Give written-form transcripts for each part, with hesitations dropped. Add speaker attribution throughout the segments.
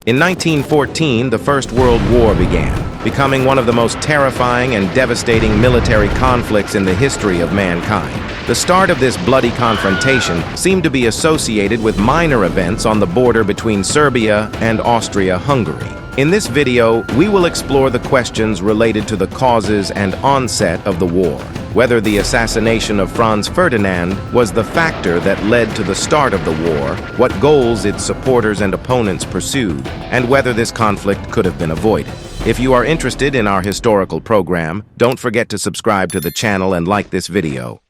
Speaker 1: In 1914, the First World War began, becoming one of the most terrifying and devastating military conflicts in the history of mankind. The start of this bloody confrontation seemed to be associated with minor events on the border between Serbia and Austria-Hungary. In this video, we will explore the questions related to the causes and onset of the war, whether the assassination of Franz Ferdinand was the factor that led to the start of the war, what goals its supporters and opponents pursued, and whether this conflict could have been avoided. If you are interested in our historical program, don't forget to subscribe to the channel and like this video.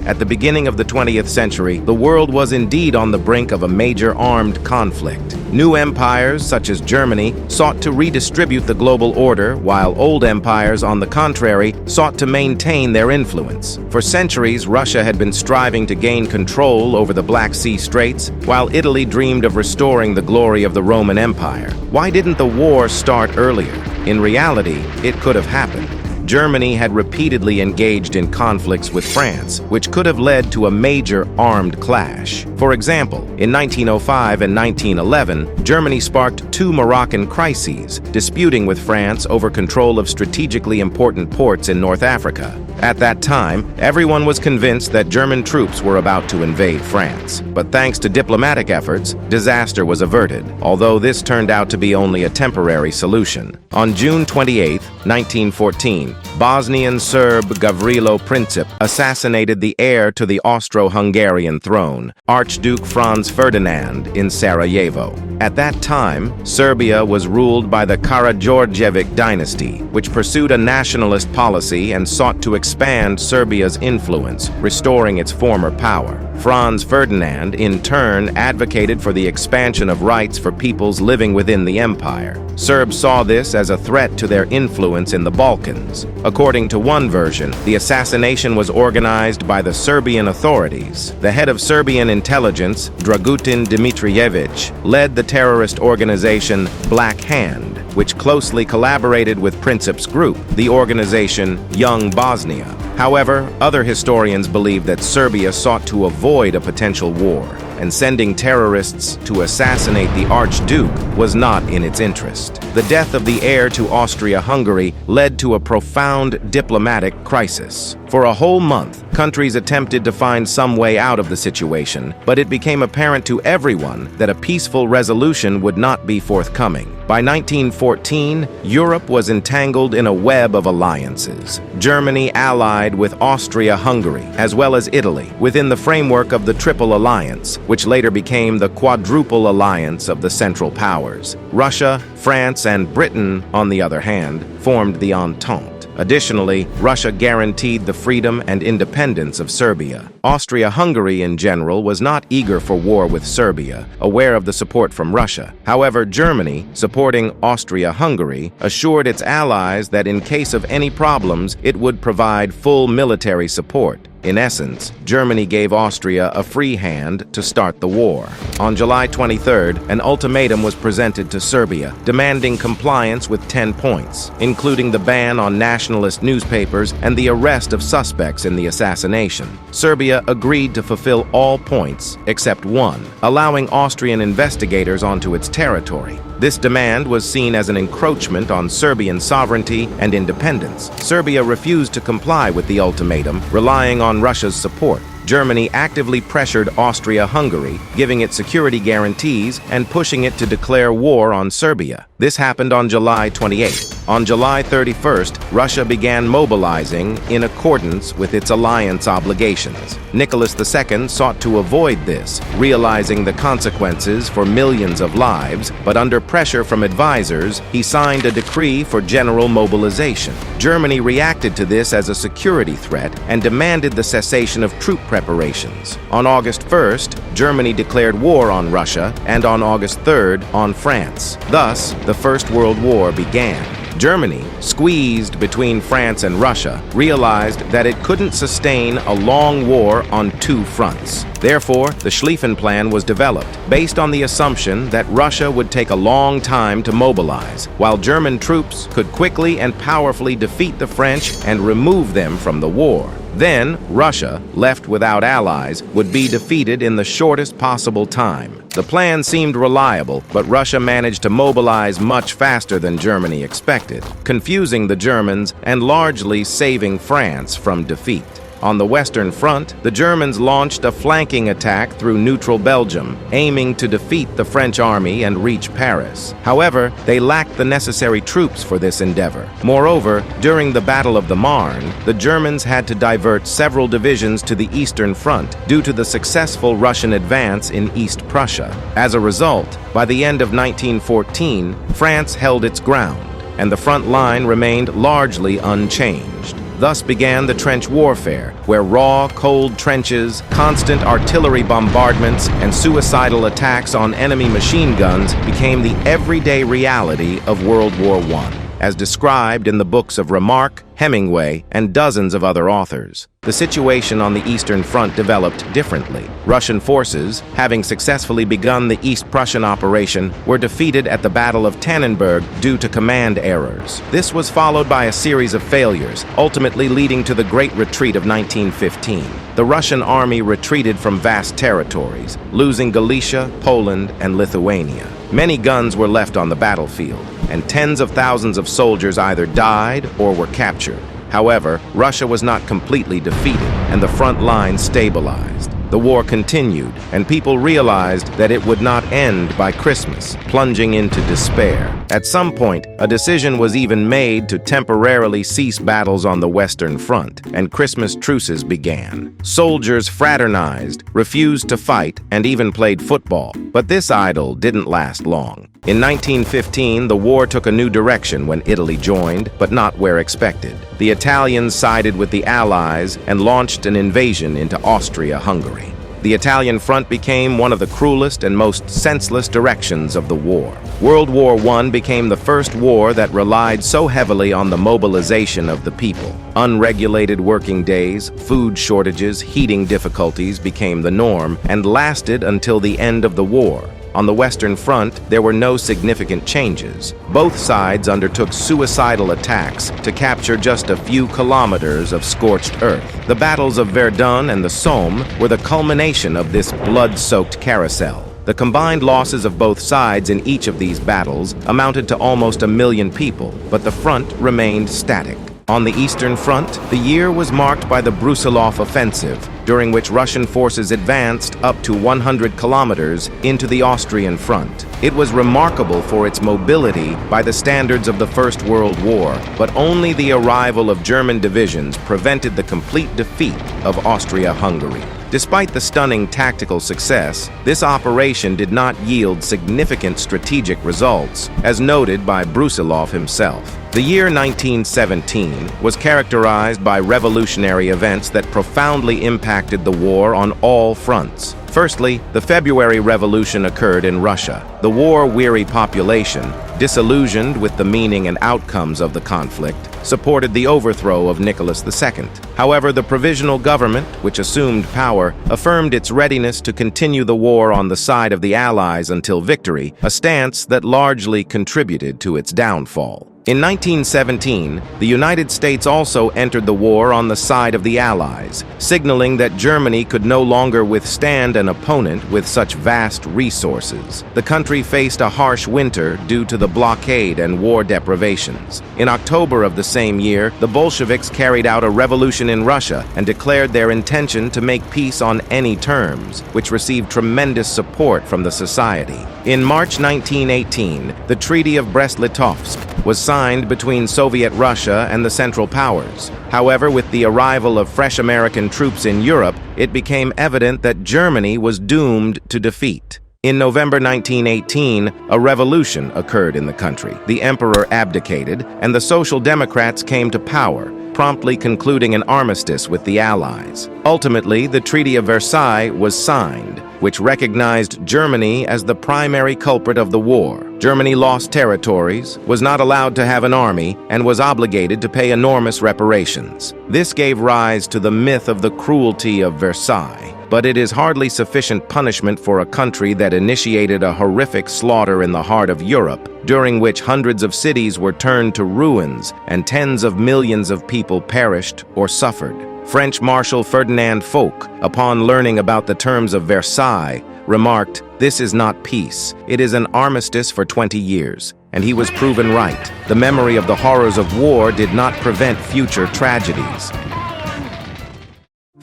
Speaker 1: At the beginning of the 20th century, the world was indeed on the brink of a major armed conflict. New empires, such as Germany, sought to redistribute the global order, while old empires, on the contrary, sought to maintain their influence. For centuries, Russia had been striving to gain control over the Black Sea Straits, while Italy dreamed of restoring the glory of the Roman Empire. Why didn't the war start earlier? In reality, it could have happened. Germany had repeatedly engaged in conflicts with France, which could have led to a major armed clash. For example, in 1905 and 1911, Germany sparked two Moroccan crises, disputing with France over control of strategically important ports in North Africa. At that time, everyone was convinced that German troops were about to invade France. But thanks to diplomatic efforts, disaster was averted, although this turned out to be only a temporary solution. On June 28, 1914, Bosnian Serb Gavrilo Princip assassinated the heir to the Austro-Hungarian throne, Archduke Franz Ferdinand, in Sarajevo. At that time, Serbia was ruled by the Karađorđević dynasty, which pursued a nationalist policy and sought to expand Serbia's influence, restoring its former power. Franz Ferdinand, in turn, advocated for the expansion of rights for peoples living within the empire. Serbs saw this as a threat to their influence in the Balkans. According to one version, the assassination was organized by the Serbian authorities. The head of Serbian intelligence, Dragutin Dimitrijević, led the terrorist organization Black Hand, which closely collaborated with Princip's group, the organization Young Bosnia. However, other historians believe that Serbia sought to avoid a potential war, and sending terrorists to assassinate the Archduke was not in its interest. The death of the heir to Austria-Hungary led to a profound diplomatic crisis. For a whole month, countries attempted to find some way out of the situation, but it became apparent to everyone that a peaceful resolution would not be forthcoming. By 1914, Europe was entangled in a web of alliances. Germany allied with Austria-Hungary, as well as Italy, within the framework of the Triple Alliance, which later became the Quadruple Alliance of the Central Powers. Russia, France, and Britain, on the other hand, formed the Entente. Additionally, Russia guaranteed the freedom and independence of Serbia. Austria-Hungary, in general, was not eager for war with Serbia, aware of the support from Russia. However, Germany, supporting Austria-Hungary, assured its allies that in case of any problems, it would provide full military support. In essence, Germany gave Austria a free hand to start the war. On July 23rd, an ultimatum was presented to Serbia, demanding compliance with 10 points, including the ban on nationalist newspapers and the arrest of suspects in the assassination. Serbia agreed to fulfill all points except one, allowing Austrian investigators onto its territory. This demand was seen as an encroachment on Serbian sovereignty and independence. Serbia refused to comply with the ultimatum, relying on Russia's support. Germany actively pressured Austria-Hungary, giving it security guarantees and pushing it to declare war on Serbia. This happened on July 28. On July 31st, Russia began mobilizing in accordance with its alliance obligations. Nicholas II sought to avoid this, realizing the consequences for millions of lives, but under pressure from advisors, he signed a decree for general mobilization. Germany reacted to this as a security threat and demanded the cessation of troop preparations. On August 1st, Germany declared war on Russia, and on August 3rd, on France. Thus, the First World War began. Germany, squeezed between France and Russia, realized that it couldn't sustain a long war on two fronts. Therefore, the Schlieffen Plan was developed, based on the assumption that Russia would take a long time to mobilize, while German troops could quickly and powerfully defeat the French and remove them from the war. Then, Russia, left without allies, would be defeated in the shortest possible time. The plan seemed reliable, but Russia managed to mobilize much faster than Germany expected, confusing the Germans and largely saving France from defeat. On the Western Front, the Germans launched a flanking attack through neutral Belgium, aiming to defeat the French army and reach Paris. However, they lacked the necessary troops for this endeavor. Moreover, during the Battle of the Marne, the Germans had to divert several divisions to the Eastern Front due to the successful Russian advance in East Prussia. As a result, by the end of 1914, France held its ground, and the front line remained largely unchanged. Thus began the trench warfare, where raw, cold trenches, constant artillery bombardments, and suicidal attacks on enemy machine guns became the everyday reality of World War I, as described in the books of Remarque, Hemingway, and dozens of other authors. The situation on the Eastern Front developed differently. Russian forces, having successfully begun the East Prussian operation, were defeated at the Battle of Tannenberg due to command errors. This was followed by a series of failures, ultimately leading to the Great Retreat of 1915. The Russian army retreated from vast territories, losing Galicia, Poland, and Lithuania. Many guns were left on the battlefield, and tens of thousands of soldiers either died or were captured. However, Russia was not completely defeated, and the front line stabilized. The war continued, and people realized that it would not end by Christmas, plunging into despair. At some point, a decision was even made to temporarily cease battles on the Western Front, and Christmas truces began. Soldiers fraternized, refused to fight, and even played football. But this idyll didn't last long. In 1915, the war took a new direction when Italy joined, but not where expected. The Italians sided with the Allies and launched an invasion into Austria-Hungary. The Italian front became one of the cruelest and most senseless directions of the war. World War I became the first war that relied so heavily on the mobilization of the people. Unregulated working days, food shortages, heating difficulties became the norm and lasted until the end of the war. On the Western Front, there were no significant changes. Both sides undertook suicidal attacks to capture just a few kilometers of scorched earth. The battles of Verdun and the Somme were the culmination of this blood-soaked carousel. The combined losses of both sides in each of these battles amounted to almost 1 million people, but the front remained static. On the Eastern Front, the year was marked by the Brusilov offensive, during which Russian forces advanced up to 100 kilometers into the Austrian front. It was remarkable for its mobility by the standards of the First World War, but only the arrival of German divisions prevented the complete defeat of Austria-Hungary. Despite the stunning tactical success, this operation did not yield significant strategic results, as noted by Brusilov himself. The year 1917 was characterized by revolutionary events that profoundly impacted the war on all fronts. Firstly, the February Revolution occurred in Russia. The war-weary population, disillusioned with the meaning and outcomes of the conflict, supported the overthrow of Nicholas II. However, the provisional government, which assumed power, affirmed its readiness to continue the war on the side of the Allies until victory, a stance that largely contributed to its downfall. In 1917, the United States also entered the war on the side of the Allies, signaling that Germany could no longer withstand an opponent with such vast resources. The country faced a harsh winter due to the blockade and war deprivations. In October of the same year, the Bolsheviks carried out a revolution in Russia and declared their intention to make peace on any terms, which received tremendous support from the society. In March 1918, the Treaty of Brest-Litovsk was signed between Soviet Russia and the Central Powers. However, with the arrival of fresh American troops in Europe, it became evident that Germany was doomed to defeat. In November 1918, a revolution occurred in the country. The emperor abdicated, and the Social Democrats came to power, promptly concluding an armistice with the Allies. Ultimately, the Treaty of Versailles was signed, which recognized Germany as the primary culprit of the war. Germany lost territories, was not allowed to have an army, and was obligated to pay enormous reparations. This gave rise to the myth of the cruelty of Versailles. But it is hardly sufficient punishment for a country that initiated a horrific slaughter in the heart of Europe, during which hundreds of cities were turned to ruins and tens of millions of people perished or suffered. French Marshal Ferdinand Foch, upon learning about the terms of Versailles, remarked, "This is not peace, it is an armistice for 20 years." And he was proven right. The memory of the horrors of war did not prevent future tragedies.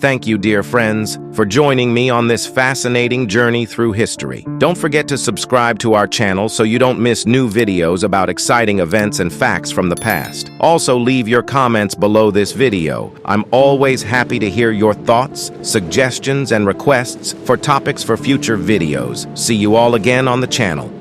Speaker 1: Thank you, dear friends, for joining me on this fascinating journey through history. Don't forget to subscribe to our channel so you don't miss new videos about exciting events and facts from the past. Also, leave your comments below this video. I'm always happy to hear your thoughts, suggestions, and requests for topics for future videos. See you all again on the channel.